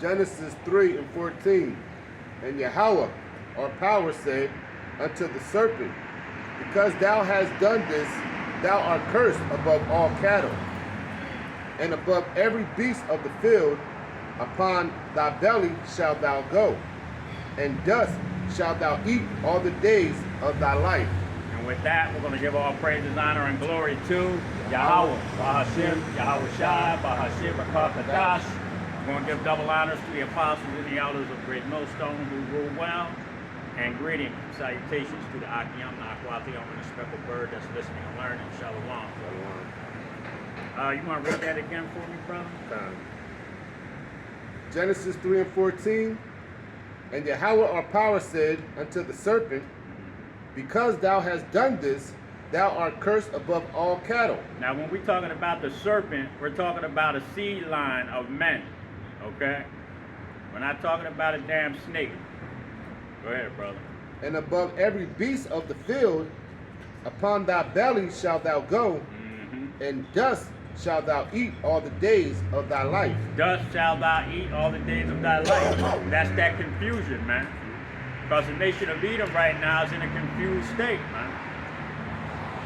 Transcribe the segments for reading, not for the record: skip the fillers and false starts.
Genesis 3:14. And Yahweh, our power, said unto the serpent, because thou hast done this, thou art cursed above all cattle, and above every beast of the field. Upon thy belly shalt thou go, and dust shalt thou eat all the days of thy life. And with that, we're going to give all praises, honor, and glory to Yahweh, Bahashim, Yahweh Shai, Bahashim, Rakakadash. We're going to give double honors to the apostles and the elders of Great Millstone who rule well. And greetings, salutations to the Akiyam, the Akwathiam, and the speckled bird that's listening and learning. Shalom. You want to read that again for me, brother? Genesis 3:14. And Yahweh our power said unto the serpent, because thou hast done this, thou art cursed above all cattle. Now, when we're talking about the serpent, we're talking about a seed line of men, okay? We're not talking about a damn snake. Go ahead, brother. And above every beast of the field, upon thy belly shalt thou go, and dust shalt thou eat all the days of thy life. Dust shalt thou eat all the days of thy life. That's that confusion, man. Because the nation of Edom right now is in a confused state, man.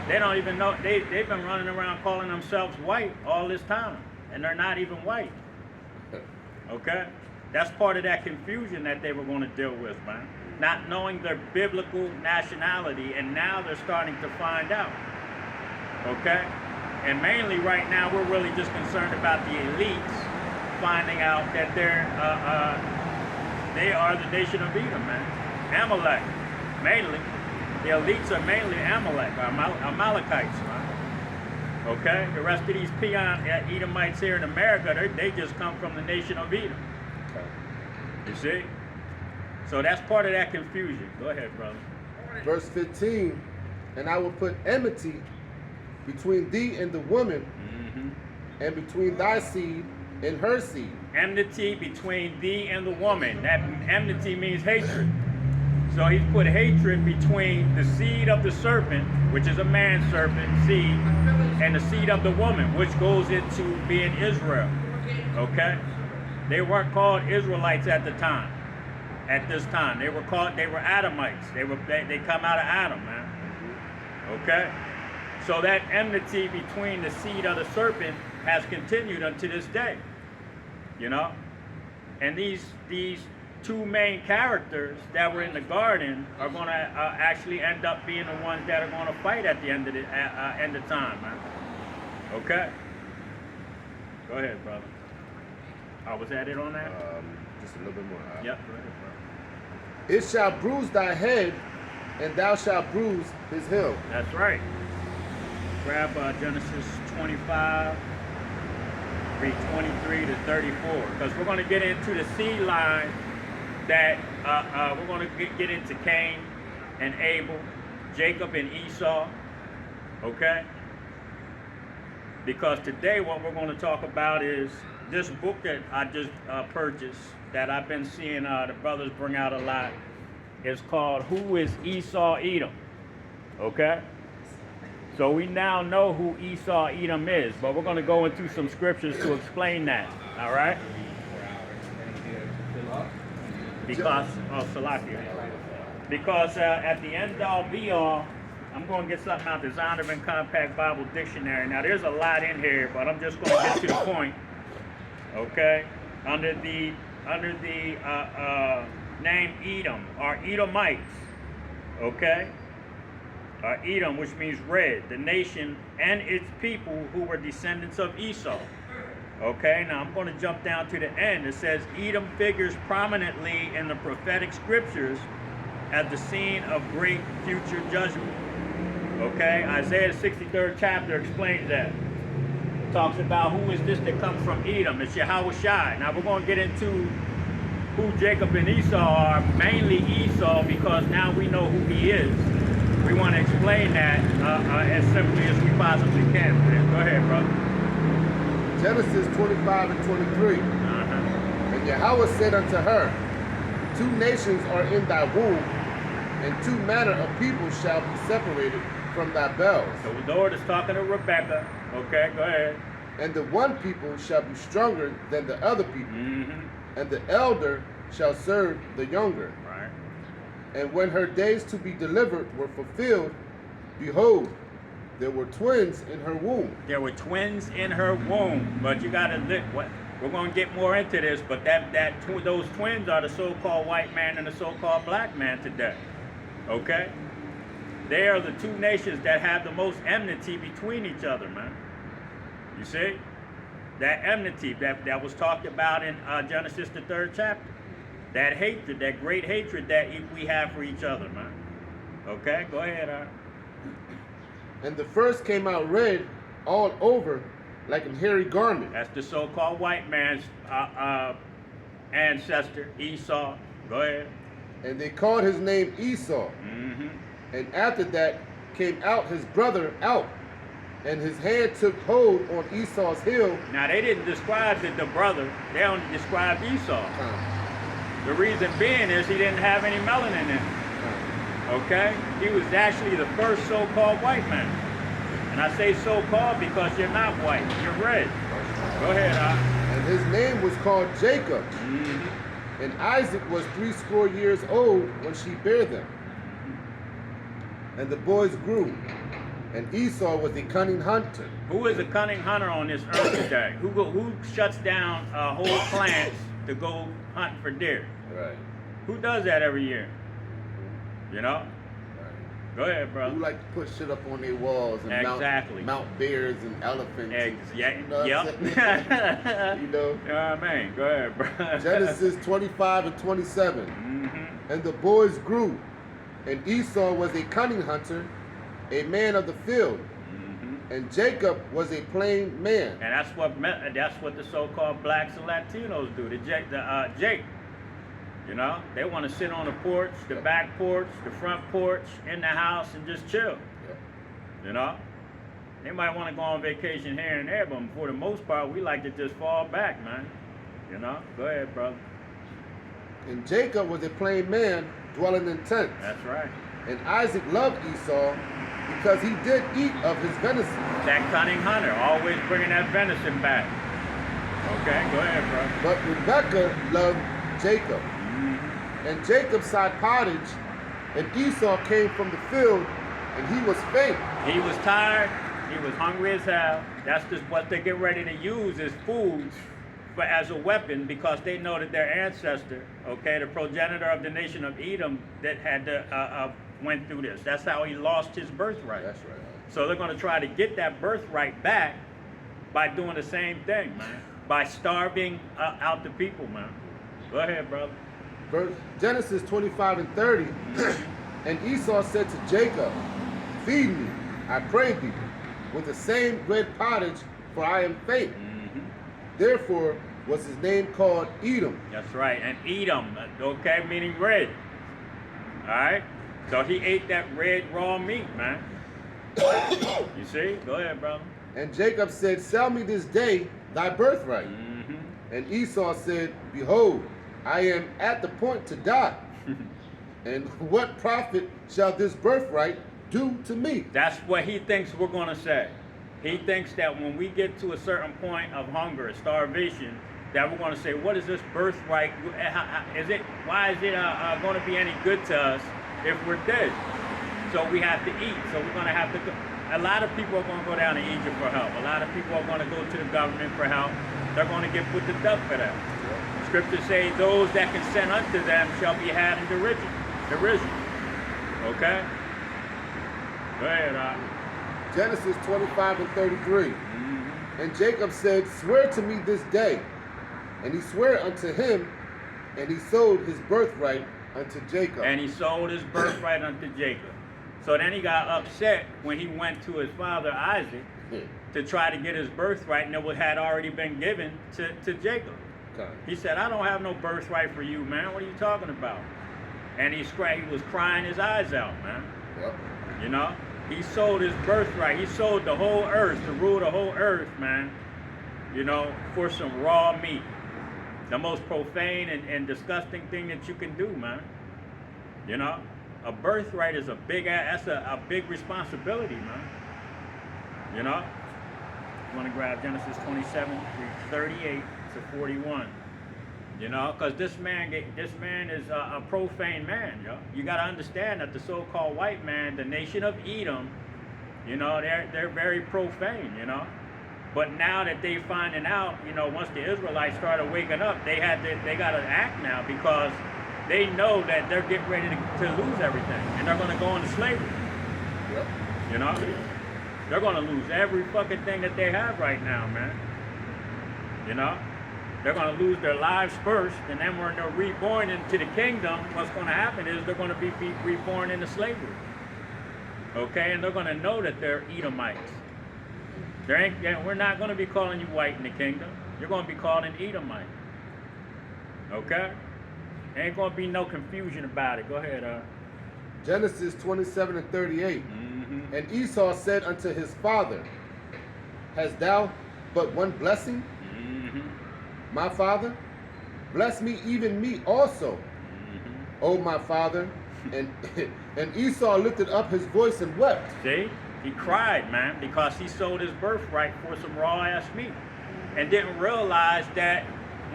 They don't even know, they've been running around calling themselves white all this time, and they're not even white. Okay? That's part of that confusion that they were going to deal with, man. Not knowing their biblical nationality, and now they're starting to find out. Okay? And mainly right now, we're really just concerned about the elites finding out that they are the nation of Edom, man. Amalek, mainly. The elites are mainly Amalek, Amalekites, man. Okay? The rest of these peon Edomites here in America, they just come from the nation of Edom. You see? So that's part of that confusion. Go ahead, brother. Verse 15. And I will put enmity between thee and the woman, and between thy seed and her seed. Enmity between thee and the woman. That enmity means hatred. So he's put hatred between the seed of the serpent, which is a man serpent seed, and the seed of the woman, which goes into being Israel. Okay? They weren't called Israelites at the time. At this time, they were Adamites. They come out of Adam, man. Okay? So that enmity between the seed of the serpent has continued unto this day. You know? And these two main characters that were in the garden are going to actually end up being the ones that are going to fight at the end of time, man. Okay? Go ahead, brother. Was that it on that? Just a little bit more. Yep, go ahead, brother. It shall bruise thy head, and thou shalt bruise his heel. That's right. Grab Genesis 25, read 23 to 34, because we're going to get into the seed line that we're going to get into Cain and Abel, Jacob and Esau, okay? Because today what we're going to talk about is this book that I just purchased, that I've been seeing the brothers bring out a lot. It's called Who is Esau Edom? Okay? So we now know who Esau Edom is, but we're going to go into some scriptures to explain that. All right? Because, because at the end all be all, I'm going to get something out of the Zondervan Compact Bible Dictionary. Now there's a lot in here, but I'm just going to get to the point. Okay? Under the name Edom, or Edomites, okay? Edom, which means red, the nation and its people who were descendants of Esau. Okay, now I'm going to jump down to the end. It says Edom figures prominently in the prophetic scriptures as the scene of great future judgment. Okay, Isaiah 63rd chapter explains that. It talks about who is this that comes from Edom. It's Yahweh Shai. Now we're going to get into who Jacob and Esau are, mainly Esau, because now we know who he is. We want to explain that as simply as we possibly can. Go ahead, brother. Genesis 25 and 23. And Yahweh said unto her, 2 nations are in thy womb, and 2 manner of people shall be separated from thy bells. So the Lord is talking to Rebecca. Okay, go ahead. And the one people shall be stronger than the other people, and the elder shall serve the younger. Right. And when her days to be delivered were fulfilled, behold, there were twins in her womb. There were twins in her womb. But you got to look. We're going to get more into this. But those twins are the so-called white man and the so-called black man today. Okay. They are the two nations that have the most enmity between each other, man. You see? That enmity that was talked about in Genesis, the 3rd chapter. That hatred, that great hatred that we have for each other, man. Okay? Go ahead, And the first came out red all over like a hairy garment. That's the so-called white man's ancestor, Esau. Go ahead. And they called his name Esau. Mm-hmm. And after that came out his brother out, and his hand took hold on Esau's heel. Now, they didn't describe the brother. They only described Esau. The reason being is he didn't have any melanin in him. Okay? He was actually the first so-called white man. And I say so-called because you're not white. You're red. Go ahead, And his name was called Jacob. Mm-hmm. And Isaac was 80 years old when she bare them. And the boys grew. And Esau was a cunning hunter. Who is a cunning hunter on this earth today? Who shuts down whole clans to go hunt for deer? Right. Who does that every year? You know? Right. Go ahead, bro. Who like to put shit up on their walls and Exactly. mount bears and elephants. Yeah. You know what I'm Yep. saying? You know? Yeah, man. Go ahead, bro. Genesis 25 and 27. Mm-hmm. And the boys grew, and Esau was a cunning hunter, a man of the field, and Jacob was a plain man. And that's what the so-called blacks and Latinos do. Jake, you know, they want to sit on the porch, the back porch, the front porch, in the house, and just chill. You know, they might want to go on vacation here and there, but for the most part, we like to just fall back, man. You know, go ahead, brother. And Jacob was a plain man, dwelling in tents. That's right. And Isaac loved Esau, because he did eat of his venison. That cunning hunter, always bringing that venison back. Okay, go ahead, bro. But Rebekah loved Jacob. And Jacob sowed pottage, and Esau came from the field, and he was faint. He was tired. He was hungry as hell. That's just what they get ready to use as food as a weapon, because they know that their ancestor, okay, the progenitor of the nation of Edom, that had went through this. That's how he lost his birthright. That's right. So they're going to try to get that birthright back by doing the same thing, man. By starving out the people, man. Go ahead, brother. Genesis 25 and 30. And Esau said to Jacob, feed me, I pray thee, with the same red pottage, for I am faint. Therefore was his name called Edom. That's right. And Edom, okay, meaning red. All right? So he ate that red raw meat, man. You see? Go ahead, brother. And Jacob said, sell me this day thy birthright. And Esau said, behold, I am at the point to die. And what profit shall this birthright do to me? That's what he thinks we're going to say. He thinks that when we get to a certain point of hunger, starvation, that we're going to say, what is this birthright? Why is it going to be any good to us if we're dead? So we have to eat. So we're going to have to go. A lot of people are going to go down to Egypt for help. A lot of people are going to go to the government for help. They're going to get put to death for that. Scriptures say those that can send unto them shall be had in derision. Okay? Go ahead, Genesis 25 and 33. And Jacob said, swear to me this day. And he swore unto him, and he sold his birthright unto Jacob. And he sold his birthright unto Jacob. So then he got upset when he went to his father Isaac to try to get his birthright, and it had already been given to Jacob. Okay. He said, I don't have no birthright for you, man. What are you talking about? And he was crying his eyes out, man. Yep. You know? He sold his birthright. He sold the whole earth, to rule the whole earth, man, you know, for some raw meat. The most profane and disgusting thing that you can do, man. You know? A birthright is a big responsibility, man. You know? You want to grab Genesis 27, 38 to 41. You know, because this man is a profane man, yo. You got to understand that the so-called white man, the nation of Edom, you know, they're very profane, you know. But now that they finding out, you know, once the Israelites started waking up, they got to act now, because they know that they're getting ready to lose everything, and they're going to go into slavery. Yep. You know, they're going to lose every fucking thing that they have right now, man. You know, they're going to lose their lives first, and then when they're reborn into the kingdom, what's going to happen is they're going to be reborn into slavery. Okay, and they're going to know that they're Edomites. We're not going to be calling you white in the kingdom. You're going to be called an Edomite. Okay? There ain't going to be no confusion about it. Go ahead. Genesis 27 and 38. Mm-hmm. And Esau said unto his father, Hast thou but one blessing? Mm-hmm. My father? Bless me, even me also, O my father. And Esau lifted up his voice and wept. See? He cried, man, because he sold his birthright for some raw ass meat, and didn't realize that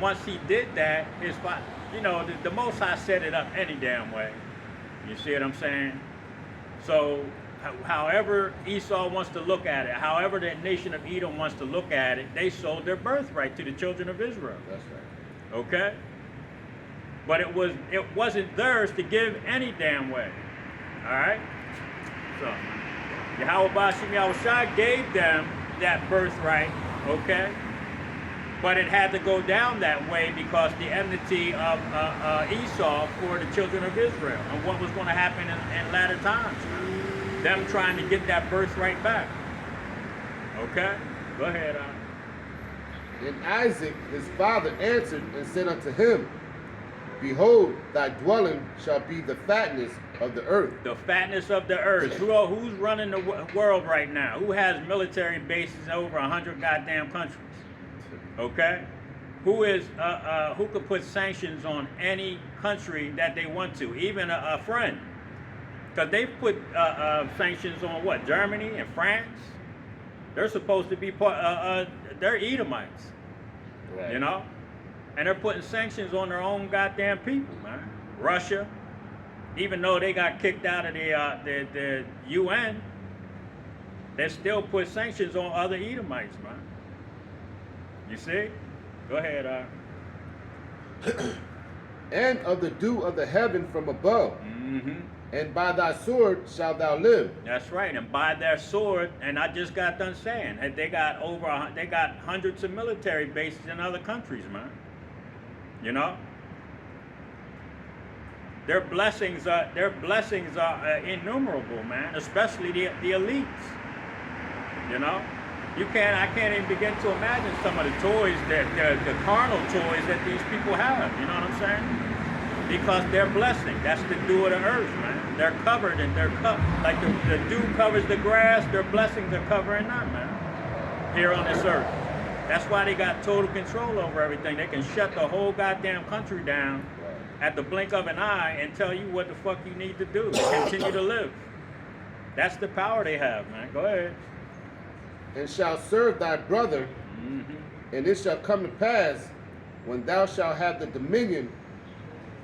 once he did that, you know, the Most High set it up any damn way. You see what I'm saying? So, however Esau wants to look at it, however the nation of Edom wants to look at it, they sold their birthright to the children of Israel. That's right. Okay? But it wasn't theirs to give any damn way. All right? So, Yahweh Bashim Yahushua gave them that birthright, okay? But it had to go down that way because the enmity of Esau for the children of Israel, and what was going to happen in latter times. Them trying to get that birthright back. Okay? Go ahead. And Isaac his father answered and said unto him, Behold, thy dwelling shall be the fatness of the earth. The fatness of the earth. Who's running the world right now? Who has military bases over 100 goddamn countries? Okay? Who could put sanctions on any country that they want to, even a friend? Because they've put sanctions on what? Germany and France? They're supposed to be they're Edomites. Right. You know? And they're putting sanctions on their own goddamn people, man. Russia, even though they got kicked out of the UN, they still put sanctions on other Edomites, man. You see? Go ahead. And of the dew of the heaven from above. Mm-hmm. And by thy sword shalt thou live. That's right. And by their sword, and I just got done saying, they got hundreds of military bases in other countries, man. You know, their blessings are innumerable, man. Especially the elites. You know, I can't even begin to imagine some of the toys the carnal toys that these people have. You know what I'm saying? Because they're blessing. That's the dew of the earth, man. They're covered and they're like the dew covers the grass. Their blessings are covering that, man. Here on this earth. That's why they got total control over everything. They can shut the whole goddamn country down at the blink of an eye and tell you what the fuck you need to do to continue to live. That's the power they have, man. Go ahead. And shalt serve thy brother, and it shall come to pass, when thou shalt have the dominion,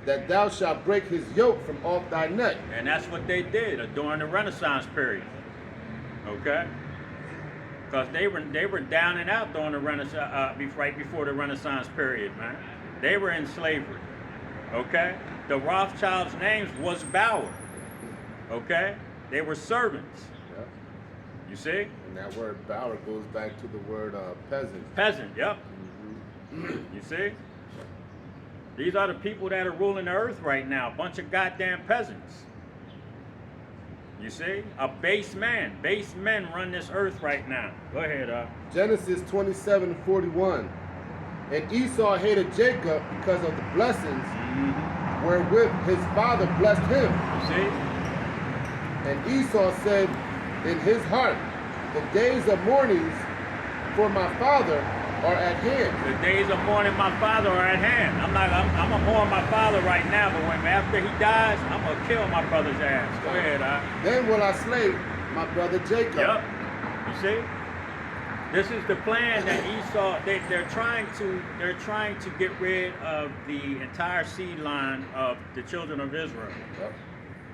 that thou shalt break his yoke from off thy neck. And that's what they did during the Renaissance period. Okay? Because they were down and out during the Renaissance, right before the Renaissance period, man. They were in slavery. Okay? The Rothschilds' names was Bauer. Okay? They were servants. Yep. You see? And that word Bauer goes back to the word peasant. Peasant, yep. You see? These are the people that are ruling the earth right now. A bunch of goddamn peasants. You see? A base man. Base men run this earth right now. Go ahead, Genesis 27:41. And Esau hated Jacob because of the blessings wherewith his father blessed him. You see? And Esau said in his heart, The days of mournings for my father are at hand. The days of mourning my father are at hand. I'm gonna mourn my father right now, but after he dies, I'm gonna kill my brother's ass. Go ahead, Then will I slay my brother Jacob. Yep. You see? This is the plan that Esau. They're trying to get rid of the entire seed line of the children of Israel. Yep.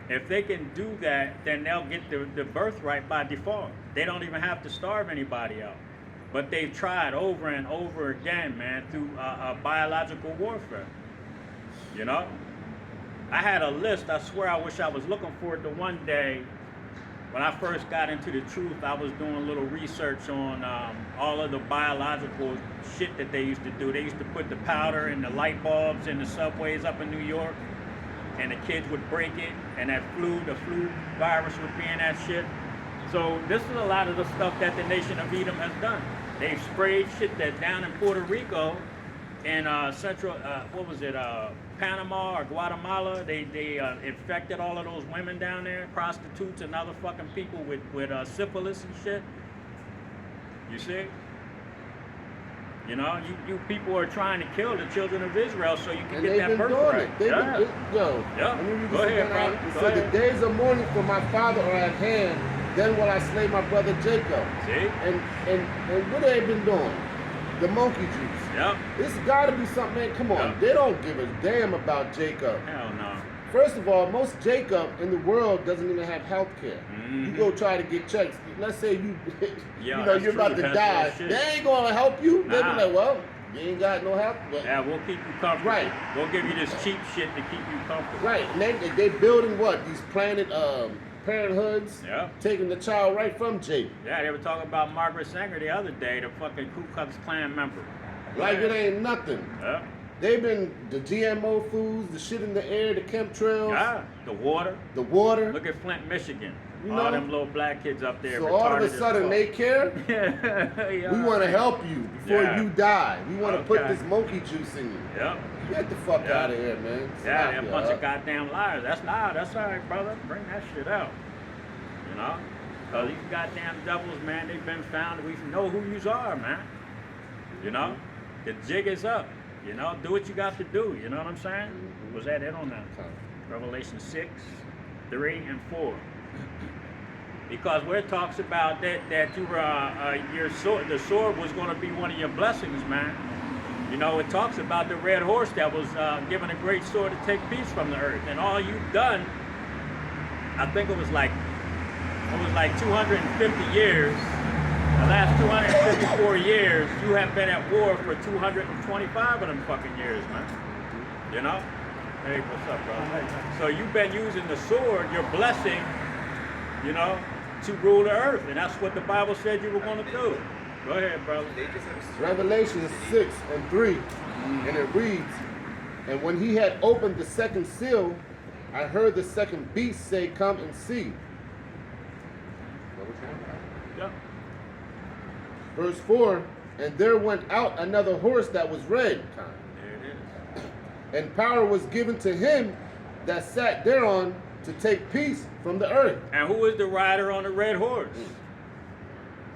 If they can do that, then they'll get the birthright by default. They don't even have to starve anybody out. But they've tried over and over again, man, through biological warfare. You know? I had a list, I swear I wish I was looking for it the one day. When I first got into the truth, I was doing a little research on all of the biological shit that they used to do. They used to put the powder in the light bulbs in the subways up in New York, and the kids would break it, and the flu virus would be in that shit. So this is a lot of the stuff that the nation of Edom has done. They've sprayed shit that down in Puerto Rico and Panama or Guatemala. They infected all of those women down there, prostitutes and other fucking people with syphilis and shit. You see? You know, you people are trying to kill the children of Israel so you can get that birthright. Let me read this Go ahead, again. bro. It Go said, ahead. the days of mourning for my father are at hand. Then will I slay my brother Jacob. See? And what they been doing? The monkey juice. Yep. It's got to be something, man. Come on. Yep. They don't give a damn about Jacob. Hell no. First of all, most Jacob in the world doesn't even have health care. You go try to get checks. Let's say you're about to die. They ain't going to help you. They be like, well, you ain't got no help. Yeah, we'll keep you comfortable. Right. We'll give you this cheap shit to keep you comfortable. Right. And they building what? These Planet Parenthoods. Yeah. Taking the child right from Jake. Yeah, they were talking about Margaret Sanger the other day, the fucking Ku Klux Klan member. Like it ain't nothing. Yeah. They've been the GMO foods, the shit in the air, the chemtrails. Yeah, the water. The water. Look at Flint, Michigan. You all know? them little black kids up there. So all of a sudden they care. Yeah. We want to help you before you die. We want to put Okay. this monkey juice in you. Yep. Get the fuck Yeah. out of here, man. Yeah, they're a Slap bunch you of goddamn liars. That's loud. That's all right, brother. Bring that shit out. You know? Because these goddamn devils, man, they've been found. We know who you are, man. You know? The jig is up. You know? Do what you got to do. You know what I'm saying? Was that it on that? Revelation 6, 3, and 4. Because where it talks about that you were your sword, the sword was going to be one of your blessings, man. You know, it talks about the red horse that was given a great sword to take peace from the earth, and all you've done, I think it was like 250 years. The last 254 years, you have been at war for 225 of them fucking years, man. You know? Hey, what's up, brother? So you've been using the sword, your blessing, you know, to rule the earth, and that's what the Bible said you were going to do. Go ahead, brother. Revelation 6 and 3, and it reads, and when he had opened the second seal, I heard the second beast say, come and see. Yeah. Verse 4, and there went out another horse that was red, There it is. and power was given to him that sat thereon to take peace from the earth. And who is the rider on the red horse?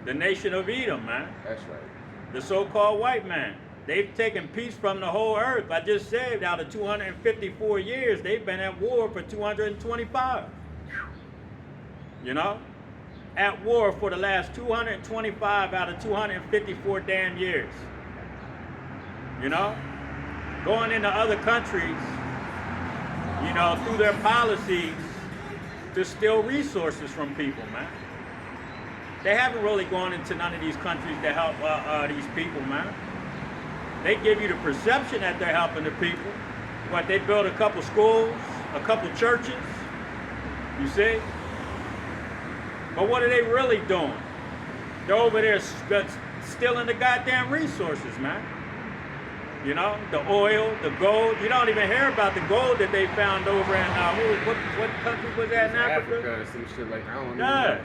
The nation of Edom, man. That's right. The so-called white man. They've taken peace from the whole earth. I just said out of 254 years, they've been at war for 225. You know? At war for the last 225 out of 254 damn years. You know? Going into other countries, you know, through their policies to steal resources from people, man. They haven't really gone into none of these countries to help these people, man. They give you the perception that they're helping the people. What, they build a couple schools, a couple churches, you see? But what are they really doing? They're over there stealing the goddamn resources, man. You know, the oil, the gold. You don't even hear about the gold that they found over in, what country was that in Africa? Or some shit like, I don't know. Yeah.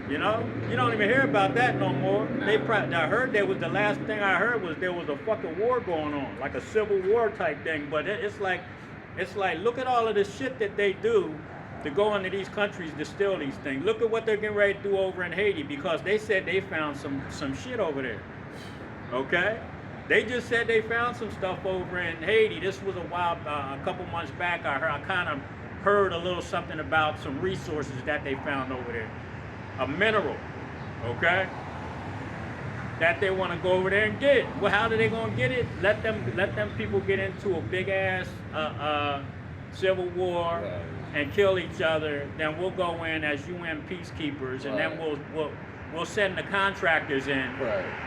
You know, you don't even hear about that no more. I heard there was, the last thing I heard was there was a fucking war going on, like a civil war type thing. But it's like, look at all of the shit that they do to go into these countries to steal these things. Look at what they're getting ready to do over in Haiti, because they said they found some shit over there. Okay? They just said they found some stuff over in Haiti. This was a couple months back. I kind of heard a little something about some resources that they found over there. A mineral, okay? that they want to go over there and get. Well, how are they gonna get it? Let them people get into a big ass civil war Right. and kill each other. Then we'll go in as UN peacekeepers, and then we'll send the contractors in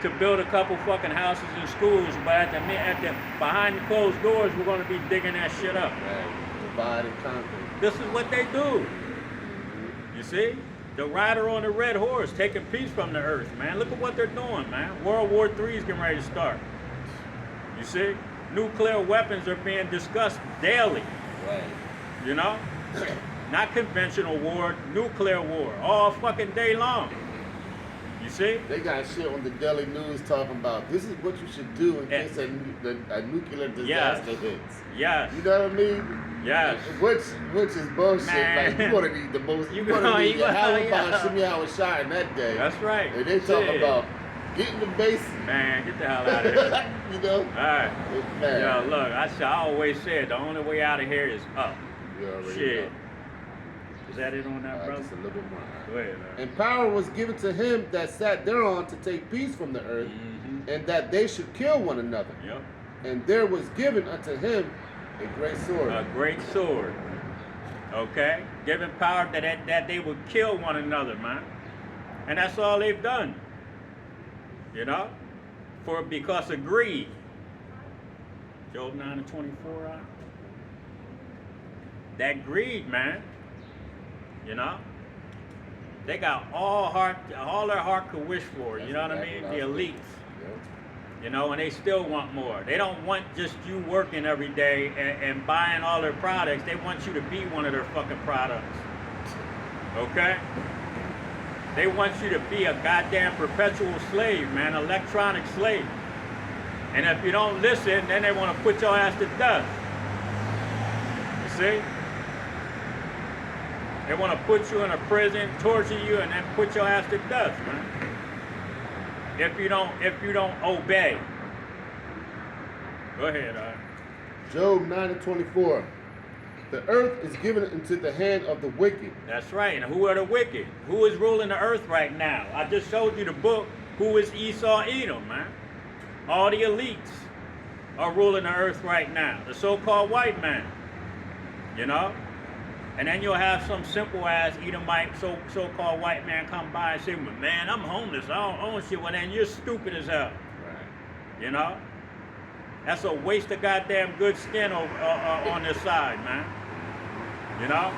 to build a couple fucking houses and schools. But at the behind the closed doors, we're gonna be digging that shit up. Right. Divide and conquer. This is what they do. You see? The rider on the red horse taking peace from the earth, man. Look at what they're doing, man. World War III is getting ready to start. You see? Nuclear weapons are being discussed daily. Right. You know? Not conventional war, nuclear war, all fucking day long. You see? They got shit on the Daily News talking about this is what you should do in case a nuclear disaster hits. Yes. You know what I mean? Yes. Which is bullshit. Man. Like you wanna need the most You wanna gonna- need you your gonna- Haliban shimmy I was shot in that day. That's right. And they talk Shit. about getting the base. Man, get the hell out of here. You know? Alright. Man. Yo, look, I always said the only way out of here is up. You already Shit. know. Is that it on that, brother? Just a little bit more. Go ahead, man. And power was given to him that sat thereon to take peace from the earth, and that they should kill one another. Yep. And there was given unto him a great sword. A great sword. Okay? Given power that they would kill one another, man. And that's all they've done. You know? Because of greed. Job 9:24, right? That greed, man. You know? They got all their heart could wish for, you know what I mean? The elites. Yep. You know, and they still want more. They don't want just you working every day and buying all their products. They want you to be one of their fucking products. Okay? They want you to be a goddamn perpetual slave, man, electronic slave. And if you don't listen, then they want to put your ass to death. You see? They want to put you in a prison, torture you, and then put your ass to death, man. If you don't obey. Go ahead, Job 9:24. The earth is given into the hand of the wicked. That's right. And who are the wicked? Who is ruling the earth right now? I just showed you the book. Who is Esau, Edom, man? All the elites are ruling the earth right now. The so-called white man. You know? And then you'll have some simple ass Edomite, so-called white man come by and say, well, man, I'm homeless. I don't own shit. Well, then you're stupid as hell. Right. You know? That's a waste of goddamn good skin on this side, man. You know?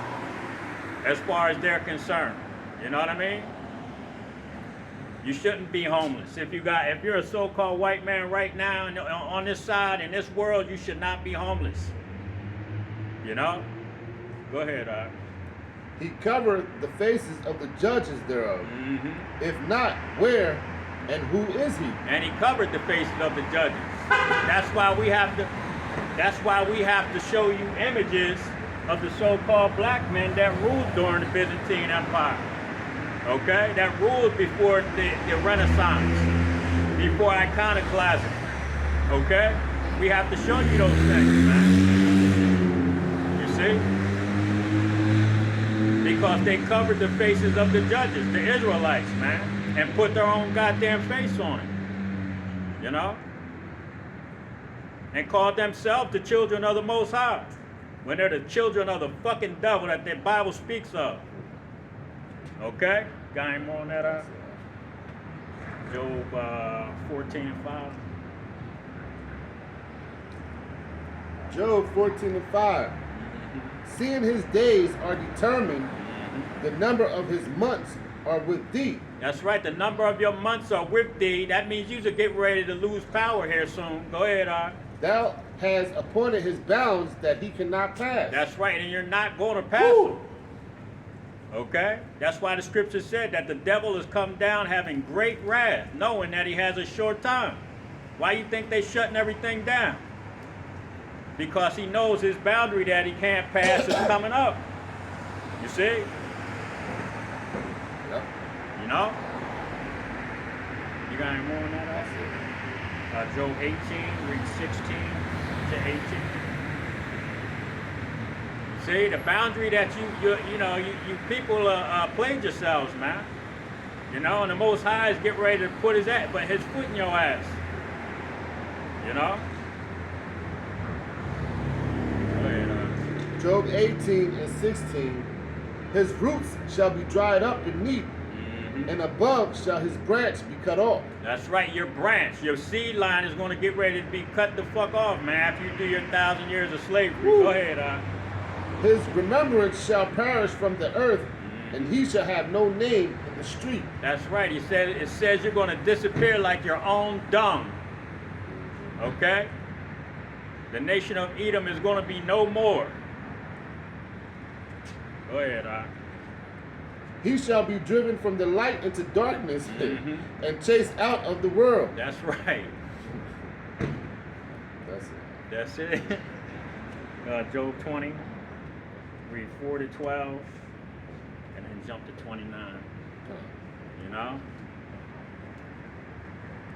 As far as they're concerned. You know what I mean? You shouldn't be homeless. If you're a so-called white man right now on this side, in this world, you should not be homeless. You know? Go ahead, He covered the faces of the judges thereof. If not, where and who is he? And he covered the faces of the judges. That's why we have to show you images of the so-called black men that ruled during the Byzantine Empire. Okay? That ruled before the Renaissance, before iconoclasm. Okay? We have to show you those things, man. You see? Because they covered the faces of the judges, the Israelites, man, and put their own goddamn face on it. You know? And called themselves the children of the Most High, when they're the children of the fucking devil that the Bible speaks of. Okay? Got any more on that? Job 14:5. Job 14:5. Seeing his days are determined, the number of his months are with thee. That's right. The number of your months are with thee. That means you should get ready to lose power here soon. Go ahead, Thou hast appointed his bounds that he cannot pass. That's right, and you're not going to pass them. Okay? That's why the scripture said that the devil has come down having great wrath, knowing that he has a short time. Why you think they shutting everything down? Because he knows his boundary that he can't pass is coming up. You see? Yep. You know? You got any more on that? Job 18, read 16 to 18. See, the boundary that you people played yourselves, man. You know, and the Most High is getting ready to put his foot in your ass. You know? Go ahead, Job 18 and 16. His roots shall be dried up beneath, and above shall his branch be cut off. That's right, your branch, your seed line is going to get ready to be cut the fuck off, man, after you do your 1,000 years of slavery. Woo. Go ahead, His remembrance shall perish from the earth, and he shall have no name in the street. That's right. He said it says you're going to disappear like your own dung. Okay? The nation of Edom is going to be no more. Go ahead, He shall be driven from the light into darkness, and chased out of the world. That's right. That's it. That's it. Job 20, read 4 to 12, and then jump to 29. You know?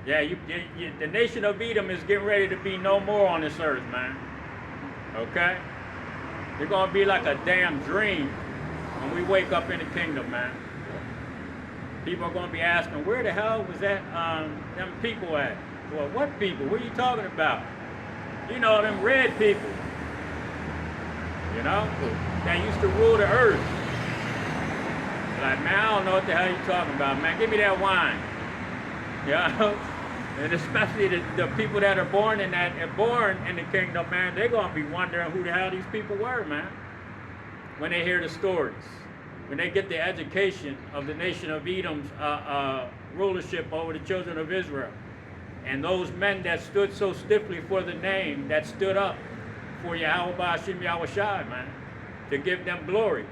Yeah, the nation of Edom is getting ready to be no more on this earth, man. Okay? They're going to be like a damn dream when we wake up in the kingdom, man. People are going to be asking, where the hell was that them people at? Well, what people? What are you talking about? You know, them red people. You know? That used to rule the earth. Like, man, I don't know what the hell you're talking about, man. Give me that wine. You know? And especially the people that are born in the kingdom, man, they're going to be wondering who the hell these people were, man. When they hear the stories. When they get the education of the nation of Edom's rulership over the children of Israel. And those men that stood so stiffly for the name, that stood up for Yahweh Ba'ashim Yahweh Shai, man, to give them glory.